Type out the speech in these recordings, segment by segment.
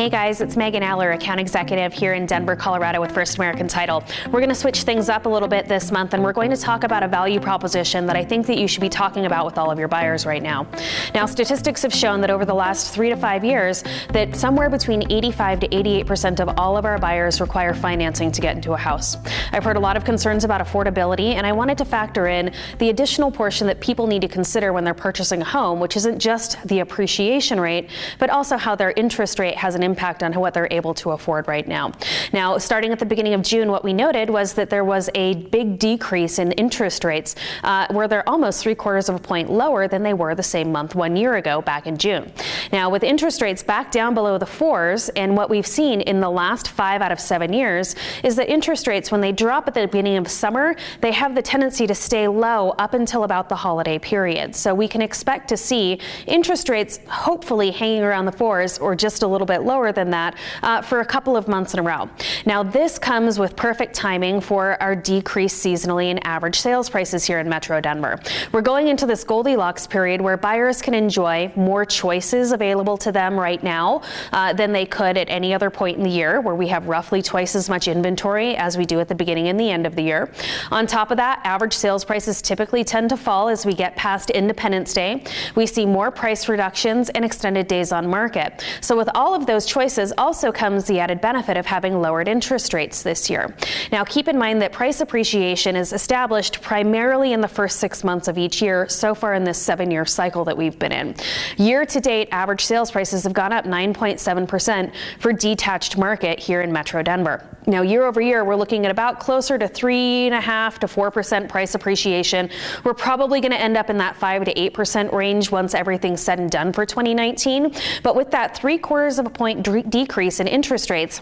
Hey guys, it's Megan Aller, account executive here in Denver, Colorado with First American Title. We're going to switch things up a little bit this month, and we're going to talk about a value proposition that I think that you should be talking about with all of your buyers right now. Now, statistics have shown that over the last 3 to 5 years, that somewhere between 85 to 88% of all of our buyers require financing to get into a house. I've heard a lot of concerns about affordability, and I wanted to factor in the additional portion that people need to consider when they're purchasing a home, which isn't just the appreciation rate, but also how their interest rate has an impact on what they're able to afford right now. Now, starting at the beginning of June, what we noted was that there was a big decrease in interest rates, where they're almost 3/4 of a point lower than they were the same month 1 year ago, back in June. Now, with interest rates back down below the 4s, and what we've seen in the last 5 out of 7 years is that interest rates, when they drop at the beginning of summer, they have the tendency to stay low up until about the holiday period. So we can expect to see interest rates hopefully hanging around the 4s or just a little bit lower than that for a couple of months in a row. Now, this comes with perfect timing for our decrease seasonally in average sales prices here in Metro Denver. We're going into this Goldilocks period where buyers can enjoy more choices available to them right now than they could at any other point in the year, where we have roughly twice as much inventory as we do at the beginning and the end of the year. On top of that, average sales prices typically tend to fall as we get past Independence Day. We see more price reductions and extended days on market. So with all of those choices also comes the added benefit of having lowered interest rates this year. Now, keep in mind that price appreciation is established primarily in the first 6 months of each year so far in this 7-year cycle that we've been in. Year to date, average sales prices have gone up 9.7% for detached market here in Metro Denver. Now, year over year, we're looking at about closer to 3.5% to 4% price appreciation. We're probably going to end up in that 5 to 8% range once everything's said and done for 2019. But with that 3/4 of a point decrease in interest rates,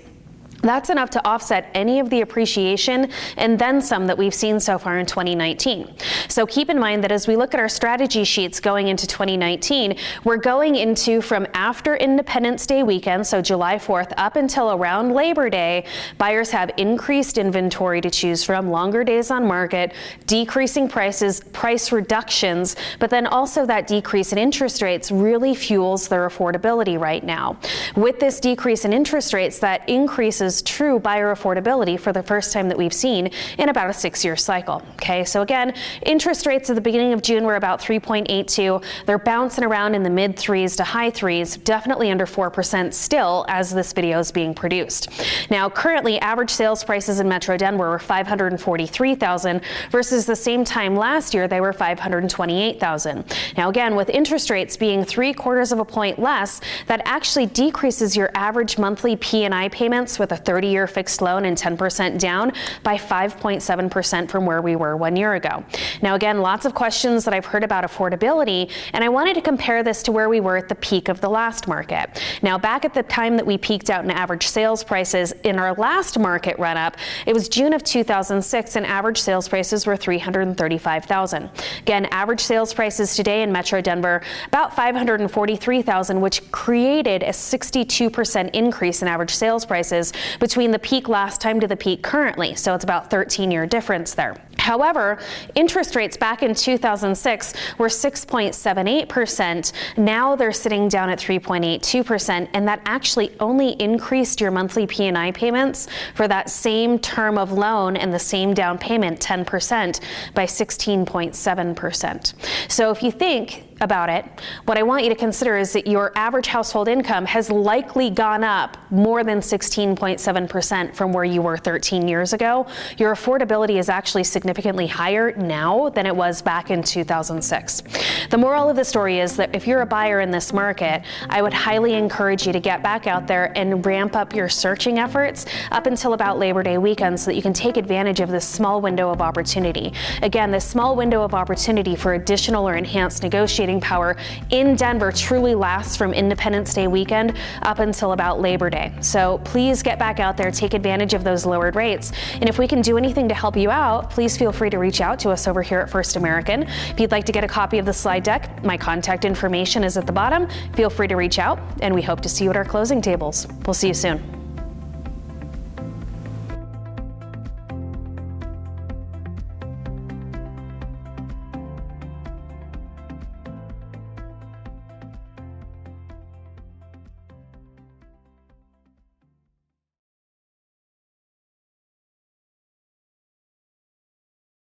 that's enough to offset any of the appreciation and then some that we've seen so far in 2019. So keep in mind that as we look at our strategy sheets going into 2019, we're going into from after Independence Day weekend, so July 4th, up until around Labor Day, buyers have increased inventory to choose from, longer days on market, decreasing prices, price reductions, but then also that decrease in interest rates really fuels their affordability right now. With this decrease in interest rates, that increases true buyer affordability for the first time that we've seen in about a 6-year cycle. Okay, so again, interest rates at the beginning of June were about 3.82. They're bouncing around in the mid 3s to high 3s, definitely under 4% still as this video is being produced. Now, currently, average sales prices in Metro Denver were $543,000 versus the same time last year they were $528,000. Now, again, with interest rates being 3/4 of a point less, that actually decreases your average monthly P&I payments with a 30-year fixed loan and 10% down by 5.7% from where we were 1 year ago. Now, again, lots of questions that I've heard about affordability, and I wanted to compare this to where we were at the peak of the last market. Now, back at the time that we peaked out in average sales prices in our last market run-up, it was June of 2006, and average sales prices were $335,000. Again, average sales prices today in Metro Denver, about $543,000, which created a 62% increase in average sales prices between the peak last time to the peak currently. So it's about 13-year difference there. However, interest rates back in 2006 were 6.78%. Now they're sitting down at 3.82%, and that actually only increased your monthly P&I payments for that same term of loan and the same down payment, 10%, by 16.7%. So if you think about it, what I want you to consider is that your average household income has likely gone up more than 16.7% from where you were 13 years ago. Your affordability is actually significantly higher now than it was back in 2006. The moral of the story is that if you're a buyer in this market, I would highly encourage you to get back out there and ramp up your searching efforts up until about Labor Day weekend so that you can take advantage of this small window of opportunity. Again, this small window of opportunity for additional or enhanced negotiating power in Denver truly lasts from Independence Day weekend up until about Labor Day. So please get back out there, take advantage of those lowered rates. And if we can do anything to help you out, please feel free to reach out to us over here at First American. If you'd like to get a copy of the slide deck, my contact information is at the bottom. Feel free to reach out, and we hope to see you at our closing tables. We'll see you soon.